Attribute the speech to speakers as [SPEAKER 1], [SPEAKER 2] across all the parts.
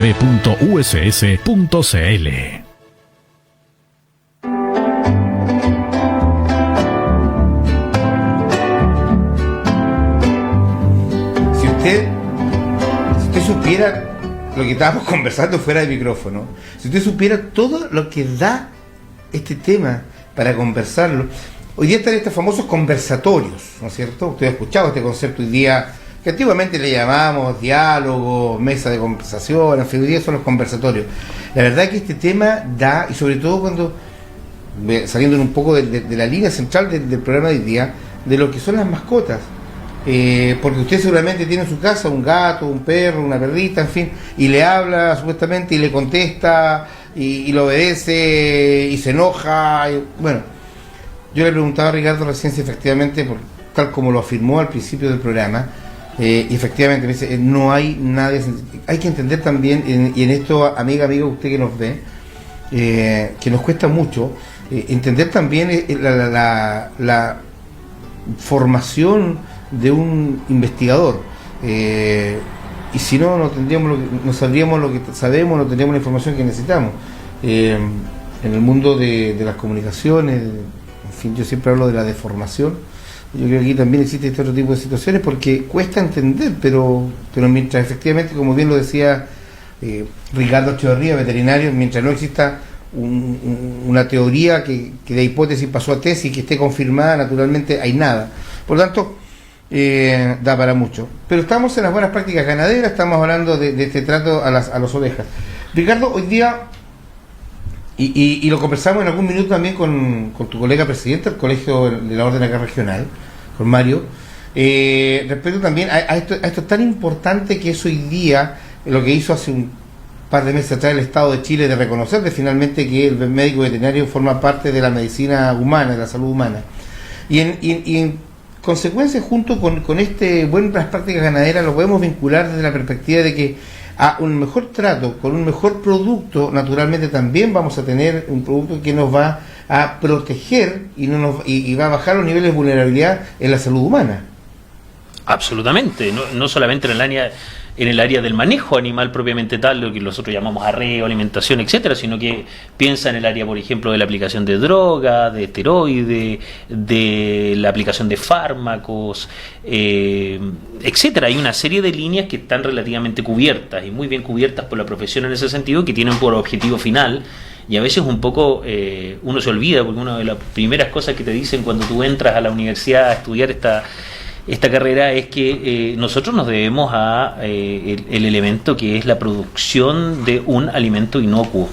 [SPEAKER 1] www.uss.cl.
[SPEAKER 2] Si usted supiera lo que estábamos conversando fuera de micrófono, si usted supiera todo lo que da este tema para conversarlo, hoy día están estos famosos conversatorios, ¿no es cierto? Usted ha escuchado este concepto hoy día, que antiguamente le llamábamos diálogo, mesa de conversación, en fin, hoy día son los conversatorios. La verdad es que este tema da, y sobre todo cuando, saliendo un poco de la línea central del programa de hoy día, de lo que son las mascotas. Porque usted seguramente tiene en su casa un gato, un perro, una perrita, en fin, y le habla supuestamente y le contesta y lo obedece y se enoja. Bueno, yo le preguntaba a Ricardo recién si efectivamente, tal como lo afirmó al principio del programa, y efectivamente me dice, no hay nadie. Hay que entender también, y en esto, amigo, usted que nos ve, que nos cuesta mucho, entender también la formación de un investigador, y si no, no sabríamos lo que sabemos, no tendríamos la información que necesitamos. En el mundo de las comunicaciones, en fin, yo siempre hablo de la deformación. Yo creo que aquí también existe este otro tipo de situaciones porque cuesta entender, pero mientras efectivamente, como bien lo decía Ricardo Echeverría, veterinario, mientras no exista una teoría que de hipótesis pasó a tesis que esté confirmada, naturalmente hay nada. Por lo tanto, da para mucho. Pero estamos en las buenas prácticas ganaderas, estamos hablando de este trato a las ovejas. Ricardo, hoy día, y lo conversamos en algún minuto también con tu colega presidente del Colegio de la Orden acá regional, con Mario, respecto también a esto tan importante que es hoy día lo que hizo hace un par de meses atrás el Estado de Chile, de reconocer que finalmente que el médico veterinario forma parte de la medicina humana, de la salud humana. Y en consecuencia, junto con este buenas prácticas ganaderas, lo podemos vincular desde la perspectiva de que a un mejor trato, con un mejor producto, naturalmente también vamos a tener un producto que nos va a proteger y va a bajar los niveles de vulnerabilidad en la salud humana.
[SPEAKER 3] Absolutamente, no solamente en el área del manejo animal propiamente tal, lo que nosotros llamamos arreo, alimentación, etcétera, sino que piensa en el área, por ejemplo, de la aplicación de droga, de esteroides, de la aplicación de fármacos, etcétera. Hay una serie de líneas que están relativamente cubiertas y muy bien cubiertas por la profesión en ese sentido, que tienen por objetivo final. Y a veces un poco uno se olvida, porque una de las primeras cosas que te dicen cuando tú entras a la universidad a estudiar esta carrera es que nosotros nos debemos a el elemento que es la producción de un alimento inocuo.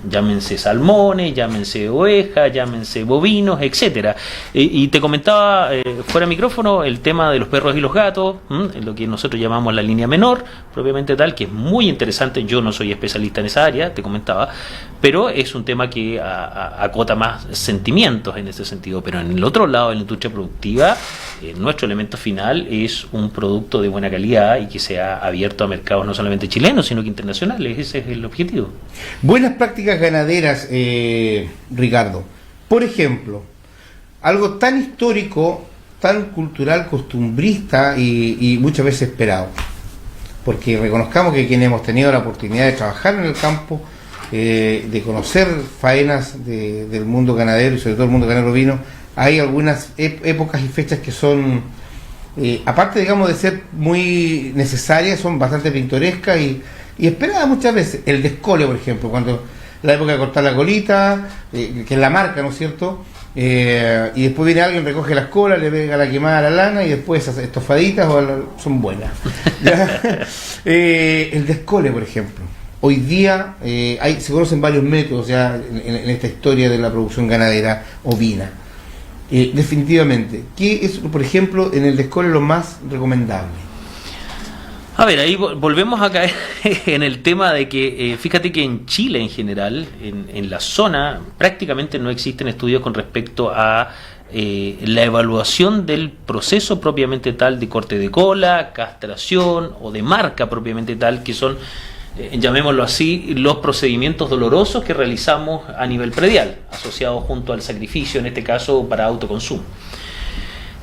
[SPEAKER 3] Llámense salmones, llámense ovejas, llámense bovinos, etcétera. Y te comentaba fuera de micrófono el tema de los perros y los gatos, lo que nosotros llamamos la línea menor, propiamente tal, que es muy interesante. Yo no soy especialista en esa área, te comentaba, pero es un tema que acota más sentimientos en ese sentido. Pero en el otro lado de la industria productiva, nuestro elemento final es un producto de buena calidad y que sea abierto a mercados no solamente chilenos, sino que internacionales. Ese es el objetivo.
[SPEAKER 2] Buenas prácticas ganaderas, Ricardo. Por ejemplo, algo tan histórico, tan cultural, costumbrista y muchas veces esperado. Porque reconozcamos que quienes hemos tenido la oportunidad de trabajar en el campo, de conocer faenas del mundo ganadero y sobre todo el mundo ganadero ovino, hay algunas épocas y fechas que son, aparte, digamos, de ser muy necesarias, son bastante pintorescas y esperadas muchas veces. El descole, por ejemplo, cuando la época de cortar la colita, que es la marca, ¿no es cierto? Y después viene alguien, recoge las colas, le pega la quemada a la lana y después esas estofaditas son buenas. El descole, por ejemplo. Hoy día se conocen varios métodos ya en esta historia de la producción ganadera ovina. Definitivamente, ¿qué es, por ejemplo, en el descole lo más recomendable?
[SPEAKER 3] A ver, ahí volvemos a caer en el tema de que, fíjate que en Chile en general, en la zona, prácticamente no existen estudios con respecto a la evaluación del proceso propiamente tal de corte de cola, castración o de marca propiamente tal, que son, llamémoslo así, los procedimientos dolorosos que realizamos a nivel predial, asociados junto al sacrificio, en este caso para autoconsumo.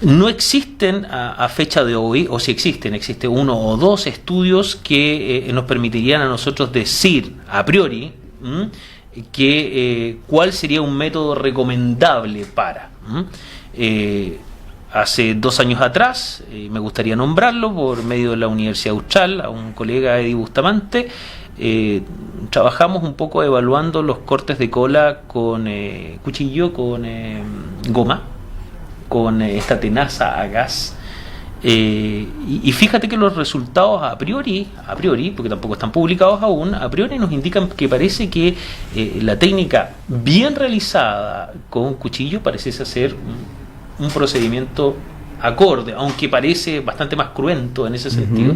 [SPEAKER 3] No existen a fecha de hoy, o si existe 1 o 2 estudios que nos permitirían a nosotros decir a priori que cuál sería un método recomendable para. Hace 2 años atrás, me gustaría nombrarlo por medio de la Universidad Austral, a un colega, Eddie Bustamante, trabajamos un poco evaluando los cortes de cola con cuchillo, con goma, con esta tenaza a gas. Y fíjate que los resultados a priori, porque tampoco están publicados aún, a priori nos indican que parece que la técnica bien realizada con cuchillo pareciese ser un procedimiento acorde, aunque parece bastante más cruento en ese sentido.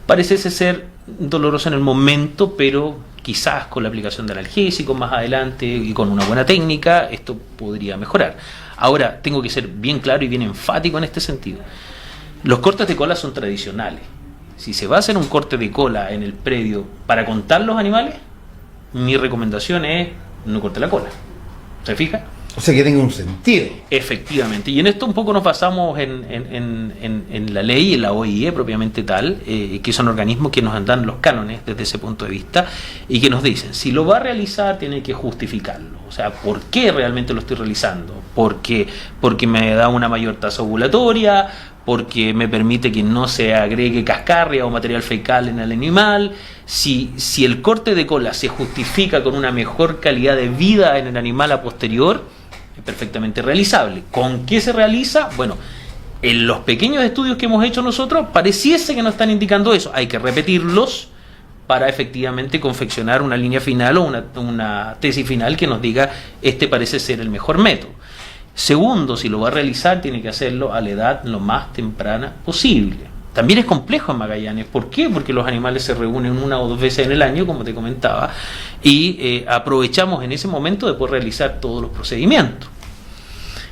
[SPEAKER 3] Pareciese ser doloroso en el momento, pero quizás con la aplicación de analgésicos más adelante y con una buena técnica esto podría mejorar. Ahora, tengo que ser bien claro y bien enfático en este sentido. Los cortes de cola son tradicionales. Si se va a hacer un corte de cola en el predio para contar los animales, mi recomendación es no corte la cola. ¿Se fija?
[SPEAKER 2] O sea, que tenga un sentido.
[SPEAKER 3] Efectivamente. Y en esto un poco nos basamos en la ley, en la OIE propiamente tal, que son organismos que nos dan los cánones desde ese punto de vista y que nos dicen, si lo va a realizar tiene que justificarlo. O sea, ¿por qué realmente lo estoy realizando? Porque me da una mayor tasa ovulatoria, porque me permite que no se agregue cascarria o material fecal en el animal. Si el corte de cola se justifica con una mejor calidad de vida en el animal a posterior, es perfectamente realizable. ¿Con qué se realiza? Bueno, en los pequeños estudios que hemos hecho nosotros, pareciese que nos están indicando eso. Hay que repetirlos para efectivamente confeccionar una línea final o una tesis final que nos diga este parece ser el mejor método. Segundo, si lo va a realizar, tiene que hacerlo a la edad lo más temprana posible. También es complejo en Magallanes. ¿Por qué? Porque los animales se reúnen 1 o 2 veces en el año, como te comentaba, y aprovechamos en ese momento de poder realizar todos los procedimientos.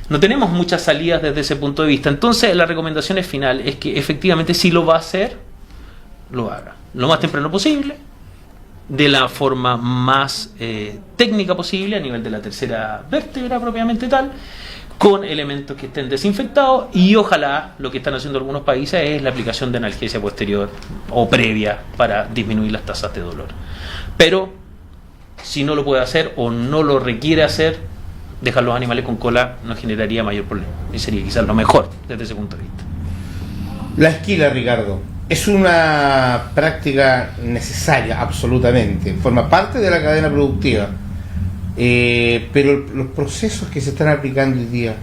[SPEAKER 3] No tenemos muchas salidas desde ese punto de vista. Entonces, la recomendación final es que efectivamente, si lo va a hacer, lo haga lo más temprano posible, de la forma más técnica posible, a nivel de la tercera vértebra propiamente tal, con elementos que estén desinfectados, y ojalá lo que están haciendo algunos países es la aplicación de analgesia posterior o previa para disminuir las tasas de dolor. Pero si no lo puede hacer o no lo requiere hacer, dejar los animales con cola no generaría mayor problema y sería quizás lo mejor desde ese punto de vista.
[SPEAKER 2] La esquila, Ricardo, es una práctica necesaria, absolutamente, forma parte de la cadena productiva. Pero los procesos que se están aplicando hoy día,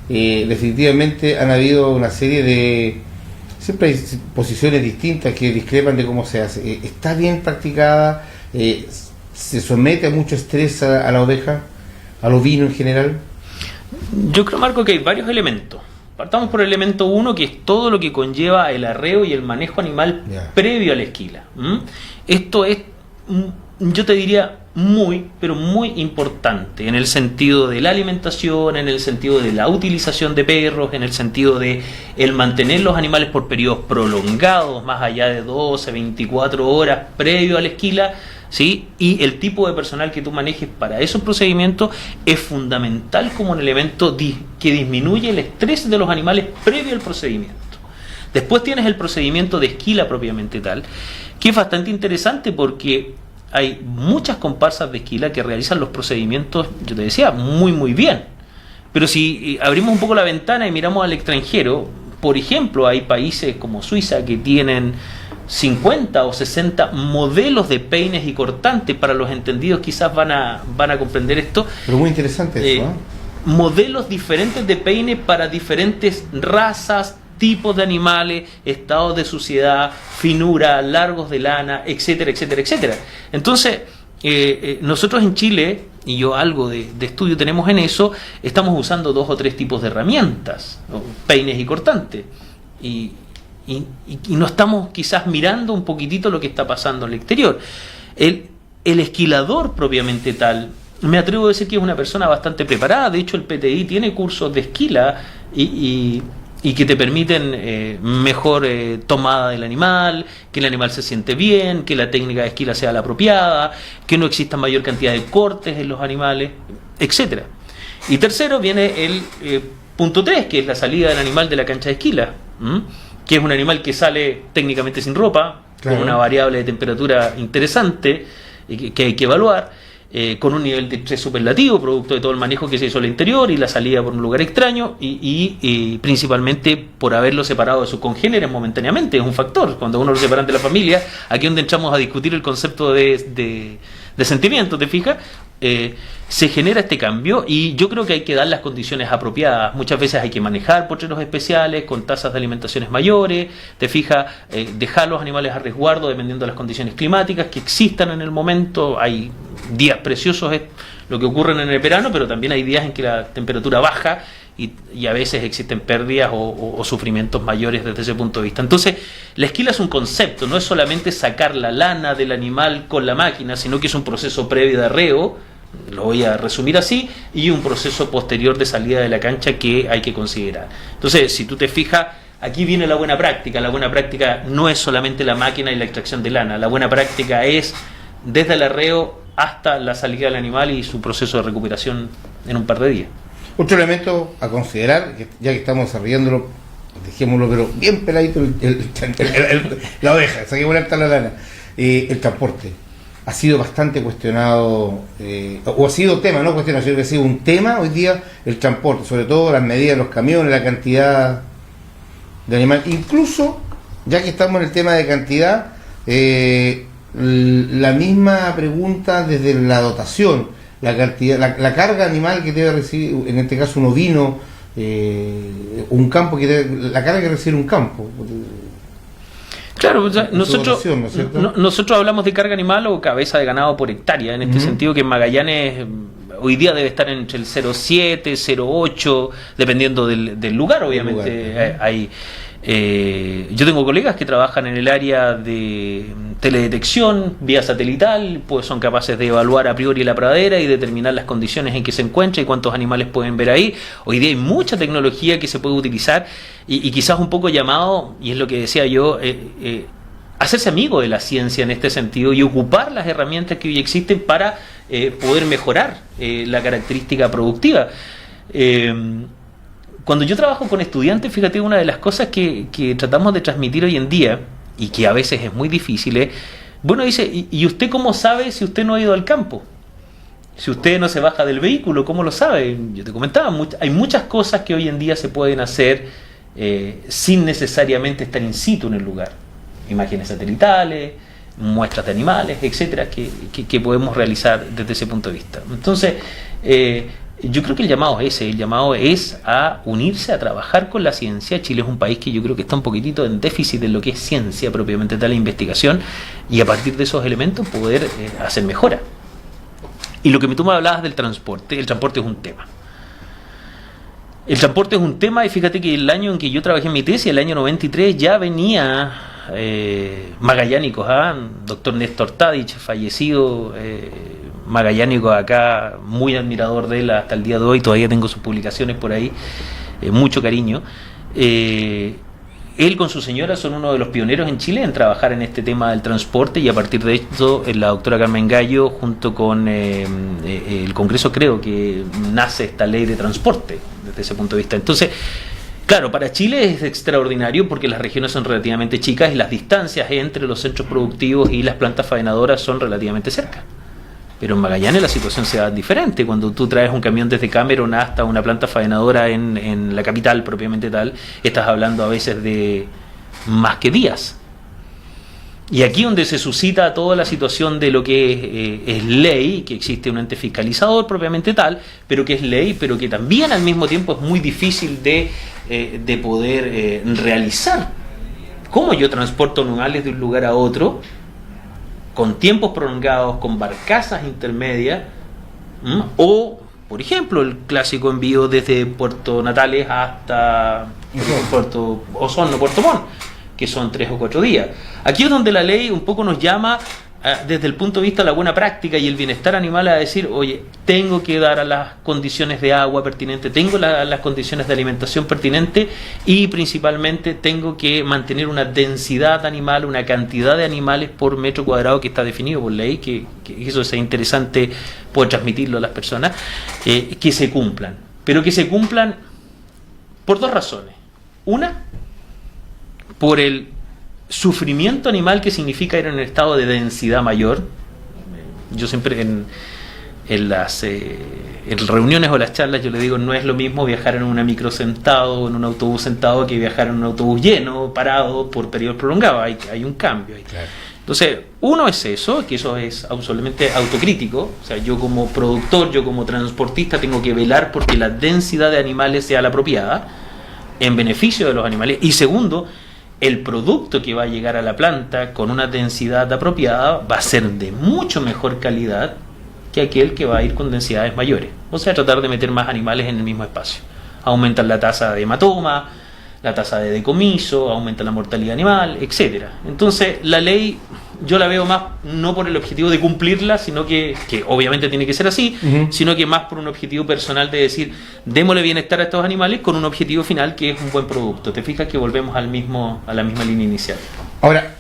[SPEAKER 2] definitivamente han habido una serie de... Siempre hay posiciones distintas que discrepan de cómo se hace. ¿Está bien practicada? ¿Se somete a mucho estrés a la oveja, al ovino en general?
[SPEAKER 3] Yo creo, Marco, que hay varios elementos. Partamos por el elemento 1, que es todo lo que conlleva el arreo y el manejo animal previo a la esquila. Esto es, yo te diría, pero muy importante en el sentido de la alimentación, en el sentido de la utilización de perros, en el sentido de el mantener los animales por periodos prolongados, más allá de 12, 24 horas previo a la esquila, ¿sí? Y el tipo de personal que tú manejes para esos procedimientos es fundamental como un elemento que disminuye el estrés de los animales previo al procedimiento. Después tienes el procedimiento de esquila propiamente tal, que es bastante interesante porque hay muchas comparsas de esquila que realizan los procedimientos, yo te decía, muy bien. Pero si abrimos un poco la ventana y miramos al extranjero, por ejemplo, hay países como Suiza que tienen 50 o 60 modelos de peines y cortantes. Para los entendidos quizás van a comprender esto.
[SPEAKER 2] Pero muy interesante eso, ¿eh?
[SPEAKER 3] Modelos diferentes de peine para diferentes razas, tipos de animales, estados de suciedad, finura, largos de lana, etcétera, etcétera, etcétera. Entonces, nosotros en Chile, y yo algo de estudio tenemos en eso, estamos usando 2 o 3 tipos de herramientas, ¿no? Peines y cortantes. Y no estamos quizás mirando un poquitito lo que está pasando en el exterior. El esquilador propiamente tal, me atrevo a decir que es una persona bastante preparada. De hecho, el PTI tiene cursos de esquila y que te permiten mejor tomada del animal, que el animal se siente bien, que la técnica de esquila sea la apropiada, que no exista mayor cantidad de cortes en los animales, etcétera. Y tercero viene el Punto 3, que es la salida del animal de la cancha de esquila, que es un animal que sale técnicamente sin ropa,
[SPEAKER 2] claro,
[SPEAKER 3] con una variable de temperatura interesante que hay que evaluar, con un nivel de estrés superlativo, producto de todo el manejo que se hizo al interior y la salida por un lugar extraño, y principalmente por haberlo separado de sus congéneres momentáneamente. Es un factor. Cuando uno lo separan de la familia, aquí es donde entramos a discutir el concepto de sentimiento, ¿te fijas? Se genera este cambio, y yo creo que hay que dar las condiciones apropiadas. Muchas veces hay que manejar potreros especiales con tasas de alimentaciones mayores, te fijas, dejar los animales a resguardo dependiendo de las condiciones climáticas que existan en el momento. Hay días preciosos, es lo que ocurre en el verano, pero también hay días en que la temperatura baja y a veces existen pérdidas o sufrimientos mayores desde ese punto de vista. Entonces, la esquila es un concepto, no es solamente sacar la lana del animal con la máquina, sino que es un proceso previo de arreo, lo voy a resumir así, y un proceso posterior de salida de la cancha que hay que considerar. Entonces, si tú te fijas, aquí viene la buena práctica. La buena práctica no es solamente la máquina y la extracción de lana. La buena práctica es desde el arreo hasta la salida del animal y su proceso de recuperación en un par de días.
[SPEAKER 2] Otro elemento a considerar, ya que estamos desarrollándolo, dejémoslo pero bien peladito la oveja, saquemos la lana, el transporte. Ha sido bastante cuestionado, o ha sido tema, no cuestionado, sino que ha sido un tema hoy día el transporte, sobre todo las medidas de los camiones, la cantidad de animales. Incluso, ya que estamos en el tema de cantidad, la misma pregunta desde la dotación, la cantidad, la carga animal que debe recibir, en este caso un ovino, un campo la carga que recibe un campo.
[SPEAKER 3] Claro, o sea, nosotros
[SPEAKER 2] ¿no
[SPEAKER 3] hablamos de carga animal o cabeza de ganado por hectárea, en este sentido que en Magallanes hoy día debe estar entre el 0,7, 0,8, dependiendo del lugar, obviamente. Yo tengo colegas que trabajan en el área de teledetección vía satelital, pues son capaces de evaluar a priori la pradera y determinar las condiciones en que se encuentra y cuántos animales pueden ver ahí. Hoy día hay mucha tecnología que se puede utilizar y quizás un poco llamado, y es lo que decía yo, hacerse amigo de la ciencia en este sentido y ocupar las herramientas que hoy existen para poder mejorar la característica productiva. Cuando yo trabajo con estudiantes, fíjate, una de las cosas que tratamos de transmitir hoy en día, y que a veces es muy difícil, es, bueno, dice, ¿y usted cómo sabe si usted no ha ido al campo? Si usted no se baja del vehículo, ¿cómo lo sabe? Yo te comentaba, hay muchas cosas que hoy en día se pueden hacer sin necesariamente estar in situ en el lugar. Imágenes satelitales, muestras de animales, etcétera, que podemos realizar desde ese punto de vista. Entonces, yo creo que el llamado es a unirse, a trabajar con la ciencia. Chile es un país que yo creo que está un poquitito en déficit en lo que es ciencia propiamente tal, la investigación, y a partir de esos elementos poder hacer mejora. Y lo que tú me hablabas del transporte, el transporte es un tema. El transporte es un tema, y fíjate que el año en que yo trabajé en mi tesis, el año 93, ya venía magallánicos, doctor Néstor Tadic, fallecido, magallánico acá, muy admirador de él hasta el día de hoy, todavía tengo sus publicaciones por ahí, mucho cariño. Él con su señora son uno de los pioneros en Chile en trabajar en este tema del transporte, y a partir de esto la doctora Carmen Gallo junto con el Congreso creo que nace esta ley de transporte desde ese punto de vista. Entonces, claro, para Chile es extraordinario porque las regiones son relativamente chicas y las distancias entre los centros productivos y las plantas faenadoras son relativamente cerca. Pero en Magallanes la situación se da diferente. Cuando tú traes un camión desde Cameron hasta una planta faenadora en la capital propiamente tal, estás hablando a veces de más que días. Y aquí donde se suscita toda la situación de lo que es ley, que existe un ente fiscalizador propiamente tal, pero que es ley, pero que también al mismo tiempo es muy difícil de poder realizar. ¿Cómo yo transporto animales de un lugar a otro con tiempos prolongados, con barcazas intermedias, o, por ejemplo, el clásico envío desde Puerto Natales hasta Puerto Osorno, Puerto Montt, que son 3 o 4 días? Aquí es donde la ley un poco nos llama desde el punto de vista de la buena práctica y el bienestar animal a decir, oye, tengo que dar a las condiciones de agua pertinentes, tengo las condiciones de alimentación pertinentes, y principalmente tengo que mantener una densidad animal, una cantidad de animales por metro cuadrado que está definido por ley, que eso es interesante poder transmitirlo a las personas, que se cumplan, pero que se cumplan Por dos razones. Una, por el sufrimiento animal que significa ir en un estado de densidad mayor. Yo siempre en las reuniones o las charlas yo le digo, no es lo mismo viajar en una micro sentado, en un autobús sentado, que viajar en un autobús lleno, parado por periodos prolongados. Hay un cambio ahí. Claro. Entonces, uno es eso, que eso es absolutamente autocrítico. O sea, yo como productor, yo como transportista tengo que velar porque la densidad de animales sea la apropiada en beneficio de los animales. Y segundo, el producto que va a llegar a la planta con una densidad apropiada va a ser de mucho mejor calidad que aquel que va a ir con densidades mayores. O sea, tratar de meter más animales en el mismo espacio. Aumentan la tasa de hematoma, la tasa de decomiso, aumenta la mortalidad animal, etcétera. Entonces, la ley yo la veo más no por el objetivo de cumplirla, sino que obviamente tiene que ser así, sino que más por un objetivo personal de decir, démosle bienestar a estos animales con un objetivo final que es un buen producto. ¿Te fijas que volvemos a la misma línea inicial?
[SPEAKER 2] Ahora,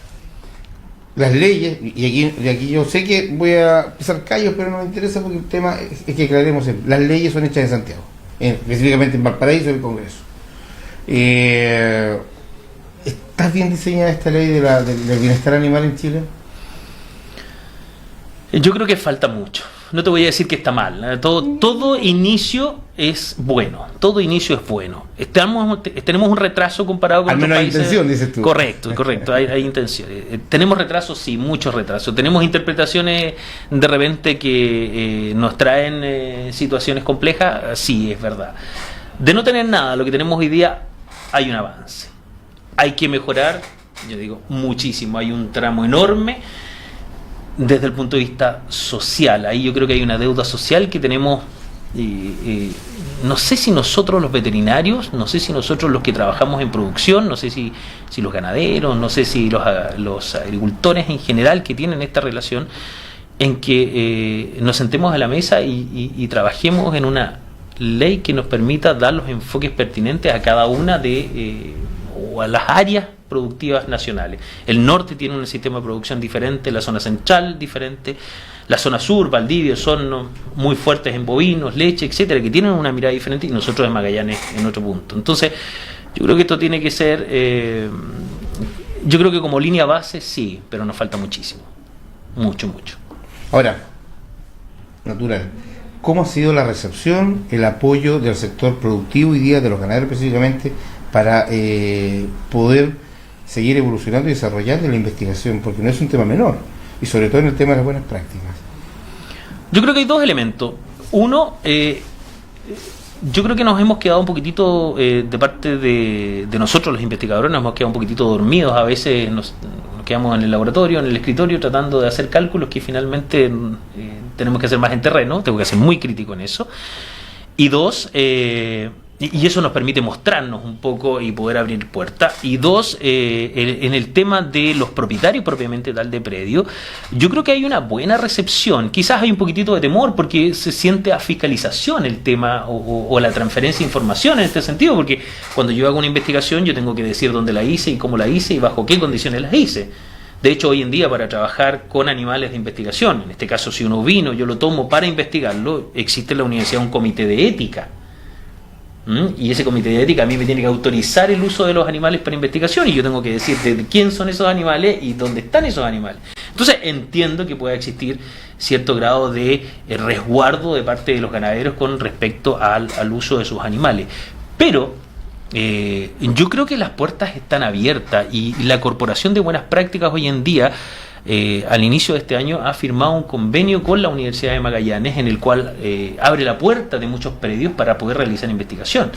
[SPEAKER 2] las leyes, y aquí yo sé que voy a pisar callos, pero no me interesa porque el tema es que aclaremos, las leyes son hechas en Santiago, específicamente en Valparaíso y el Congreso. ¿Está bien diseñada esta ley del bienestar animal en Chile?
[SPEAKER 3] Yo creo que falta mucho. No te voy a decir que está mal. Todo inicio es bueno. Todo inicio es bueno. Tenemos un retraso comparado con otros países. Al menos hay intención, dices tú. Correcto. Hay intención. Tenemos retrasos, sí, muchos retrasos. Tenemos interpretaciones de repente que nos traen situaciones complejas. Sí, es verdad. De no tener nada, lo que tenemos hoy día, hay un avance. Hay que mejorar, yo digo, muchísimo. Hay un tramo enorme desde el punto de vista social. Ahí yo creo que hay una deuda social que tenemos, no sé si nosotros los veterinarios, no sé si nosotros los que trabajamos en producción, no sé si los ganaderos, no sé si los agricultores en general que tienen esta relación, en que nos sentemos a la mesa y trabajemos en una ley que nos permita dar los enfoques pertinentes a cada una o a las áreas productivas nacionales. El norte tiene un sistema de producción diferente, la zona central diferente, la zona sur, Valdivia, son muy fuertes en bovinos, leche, etcétera, que tienen una mirada diferente, y nosotros en Magallanes en otro punto. Entonces, yo creo que esto tiene que ser, yo creo que como línea base sí, pero nos falta muchísimo, mucho.
[SPEAKER 2] Ahora, natural, ¿cómo ha sido la recepción, el apoyo del sector productivo hoy día, de los ganaderos específicamente, para poder seguir evolucionando y desarrollando la investigación? Porque no es un tema menor, y sobre todo en el tema de las buenas prácticas.
[SPEAKER 3] Yo creo que hay dos elementos. Uno, yo creo que nos hemos quedado un poquitito, de parte de nosotros los investigadores, nos hemos quedado un poquitito dormidos. A veces nos quedamos en el laboratorio, en el escritorio, tratando de hacer cálculos que finalmente tenemos que hacer más en terreno. Tengo que ser muy crítico en eso. Y dos, y eso nos permite mostrarnos un poco y poder abrir puertas. Y dos, en el tema de los propietarios propiamente tal de predio, yo creo que hay una buena recepción. Quizás hay un poquitito de temor porque se siente a fiscalización el tema o la transferencia de información en este sentido, porque cuando yo hago una investigación yo tengo que decir dónde la hice y cómo la hice y bajo qué condiciones las hice. De hecho, hoy en día, para trabajar con animales de investigación, en este caso si un ovino yo lo tomo para investigarlo, existe en la universidad un comité de ética. Y ese comité de ética a mí me tiene que autorizar el uso de los animales para investigación, y yo tengo que decir de quién son esos animales y dónde están esos animales. Entonces entiendo que pueda existir cierto grado de resguardo de parte de los ganaderos con respecto al uso de sus animales, pero yo creo que las puertas están abiertas, y la Corporación de Buenas Prácticas hoy en día, al inicio de este año, ha firmado un convenio con la Universidad de Magallanes en el cual abre la puerta de muchos predios para poder realizar investigación,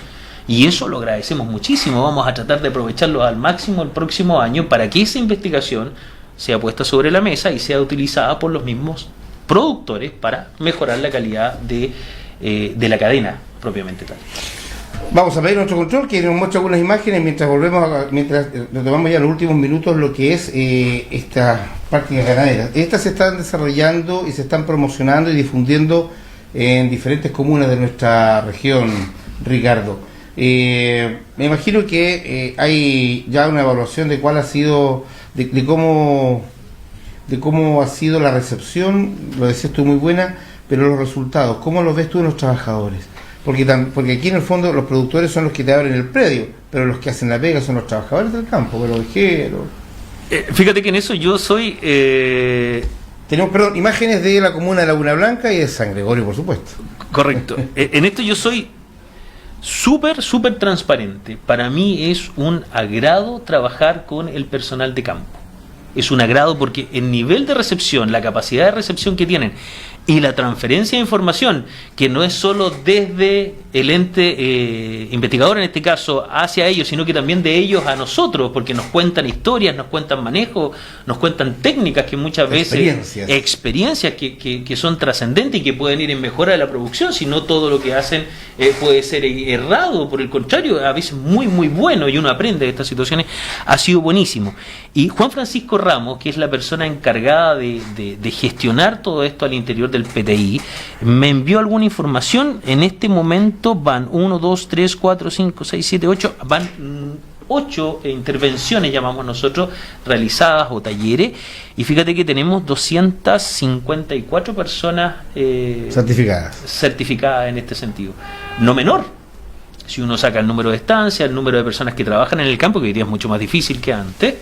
[SPEAKER 3] y eso lo agradecemos muchísimo. Vamos a tratar de aprovecharlo al máximo el próximo año para que esa investigación sea puesta sobre la mesa y sea utilizada por los mismos productores para mejorar la calidad de la cadena propiamente tal.
[SPEAKER 2] Vamos a ver nuestro control, que nos muestra algunas imágenes mientras retomamos ya en los últimos minutos lo que es estas prácticas ganaderas. Estas se están desarrollando y se están promocionando y difundiendo en diferentes comunas de nuestra región, Ricardo. Me imagino que hay ya una evaluación de cuál ha sido, de cómo ha sido la recepción. Lo decías tú, muy buena, pero los resultados, ¿cómo los ves tú en los trabajadores? porque aquí en el fondo los productores son los que te abren el predio, pero los que hacen la pega son los trabajadores del campo, los ovejeros.
[SPEAKER 3] Fíjate que en eso yo soy...
[SPEAKER 2] Tenemos, perdón, imágenes de la comuna de Laguna Blanca y de San Gregorio, por supuesto.
[SPEAKER 3] Correcto. En esto yo soy súper transparente. Para mí es un agrado trabajar con el personal de campo. Es un agrado porque el nivel de recepción, la capacidad de recepción que tienen y la transferencia de información, que no es solo desde el ente investigador en este caso hacia ellos, sino que también de ellos a nosotros, porque nos cuentan historias, nos cuentan manejo, nos cuentan técnicas que muchas veces, experiencias que son trascendentes y que pueden ir en mejora de la producción, si no todo lo que hacen puede ser errado, por el contrario, a veces muy bueno, y uno aprende de estas situaciones. Ha sido buenísimo. Y Juan Francisco Ramos, que es la persona encargada de gestionar todo esto al interior del PTI, me envió alguna información. En este momento van 1, 2, 3, 4, 5, 6, 7, 8, van 8 intervenciones, llamamos nosotros, realizadas o talleres, y fíjate que tenemos 254 personas certificadas en este sentido. No menor. Si uno saca el número de estancias, el número de personas que trabajan en el campo, que hoy día es mucho más difícil que antes,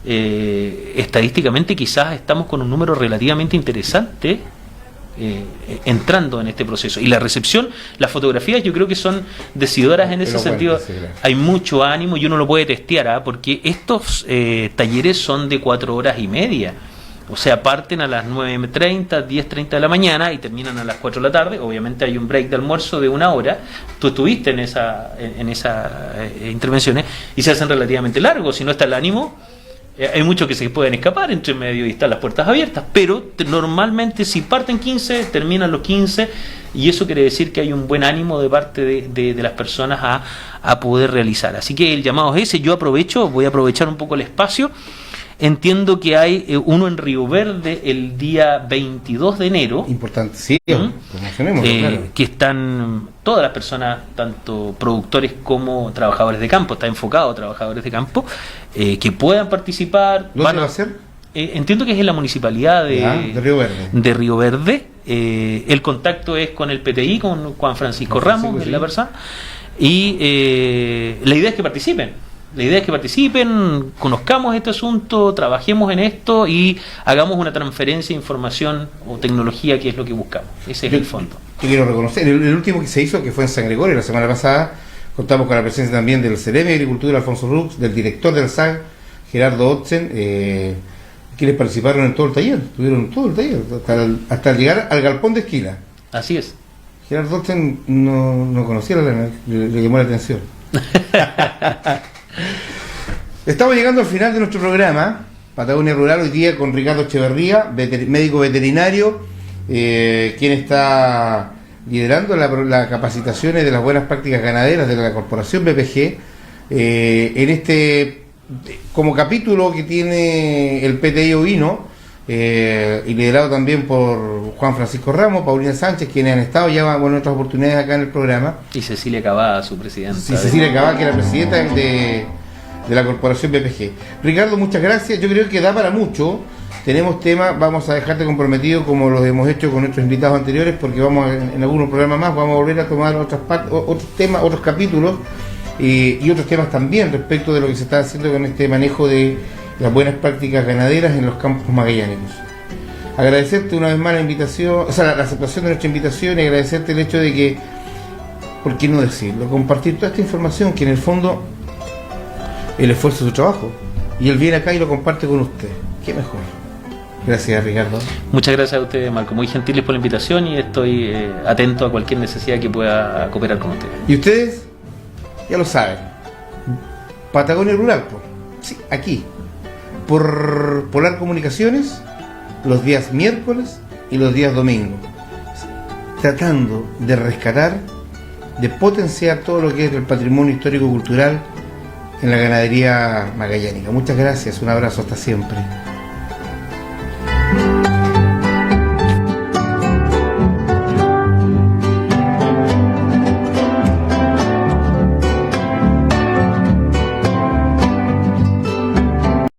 [SPEAKER 3] estadísticamente quizás estamos con un número relativamente interesante entrando en este proceso. Y la recepción, las fotografías yo creo que son decidoras en ese sentido. Sí, claro. Hay mucho ánimo y uno lo puede testear, porque estos talleres son de 4 horas y media. O sea, parten a las 9:30, 10:30 de la mañana y terminan a las 4 de la tarde. Obviamente hay un break de almuerzo de 1 hora. Tú estuviste en esas intervenciones y se hacen relativamente largos. Si no está el ánimo, hay muchos que se pueden escapar entre medio y están las puertas abiertas. Pero normalmente si parten 15, terminan los 15. Y eso quiere decir que hay un buen ánimo de parte de las personas a poder realizar. Así que el llamado es ese. Yo voy a aprovechar un poco el espacio. Entiendo que hay uno en Río Verde el día 22 de enero.
[SPEAKER 2] Importante, sí, promocionemos, claro.
[SPEAKER 3] Que están todas las personas, tanto productores como trabajadores de campo, está enfocado a trabajadores de campo, que puedan participar.
[SPEAKER 2] ¿Dónde va a ser?
[SPEAKER 3] Entiendo que es en la municipalidad de
[SPEAKER 2] Río Verde.
[SPEAKER 3] De Río Verde. El contacto es con el PTI, con Juan Francisco Ramos, sí, la persona. Y la idea es que participen. La idea es que participen, conozcamos este asunto, trabajemos en esto y hagamos una transferencia de información o tecnología, que es lo que buscamos. Ese es el fondo.
[SPEAKER 2] Yo quiero reconocer, el último que se hizo, que fue en San Gregorio la semana pasada, contamos con la presencia también del Ceremi de Agricultura, Alfonso Rux, del director del SAG, Gerardo Otzen, quienes participaron en todo el taller, tuvieron todo el taller, hasta llegar al galpón de Esquila.
[SPEAKER 3] Así es.
[SPEAKER 2] Gerardo Otzen no conocía la lana, le llamó la atención. Estamos llegando al final de nuestro programa Patagonia Rural, hoy día con Ricardo Echeverría, médico veterinario, quien está liderando las capacitaciones de las buenas prácticas ganaderas de la corporación BPG, en este como capítulo que tiene el PTI Ovino, y liderado también por Juan Francisco Ramos, Paulina Sánchez, quienes han estado ya en otras oportunidades acá en el programa.
[SPEAKER 3] Y Cecilia Cabada, su presidenta.
[SPEAKER 2] Sí, Cecilia Cabada, que era presidenta de la corporación BPG. Ricardo, muchas gracias. Yo creo que da para mucho. Tenemos temas, vamos a dejarte comprometido como los hemos hecho con nuestros invitados anteriores, porque vamos en algunos programas más, vamos a volver a tomar otros temas, otros capítulos y otros temas también respecto de lo que se está haciendo con este manejo de las buenas prácticas ganaderas en los campos magallánicos. Agradecerte una vez más la invitación, o sea, la aceptación de nuestra invitación, y agradecerte el hecho de que, ¿por qué no decirlo?, compartir toda esta información, que en el fondo el esfuerzo de su trabajo, y él viene acá y lo comparte con usted. ¿Qué mejor? Gracias, Ricardo.
[SPEAKER 3] Muchas gracias a ustedes, Marco, muy gentiles por la invitación, y estoy atento a cualquier necesidad que pueda cooperar con ustedes.
[SPEAKER 2] Y ustedes ya lo saben, Patagonia Rural, sí, aquí por Polar Comunicaciones, los días miércoles y los días domingos, tratando de rescatar, de potenciar todo lo que es el patrimonio histórico-cultural en la ganadería magallánica. Muchas gracias, un abrazo, hasta siempre.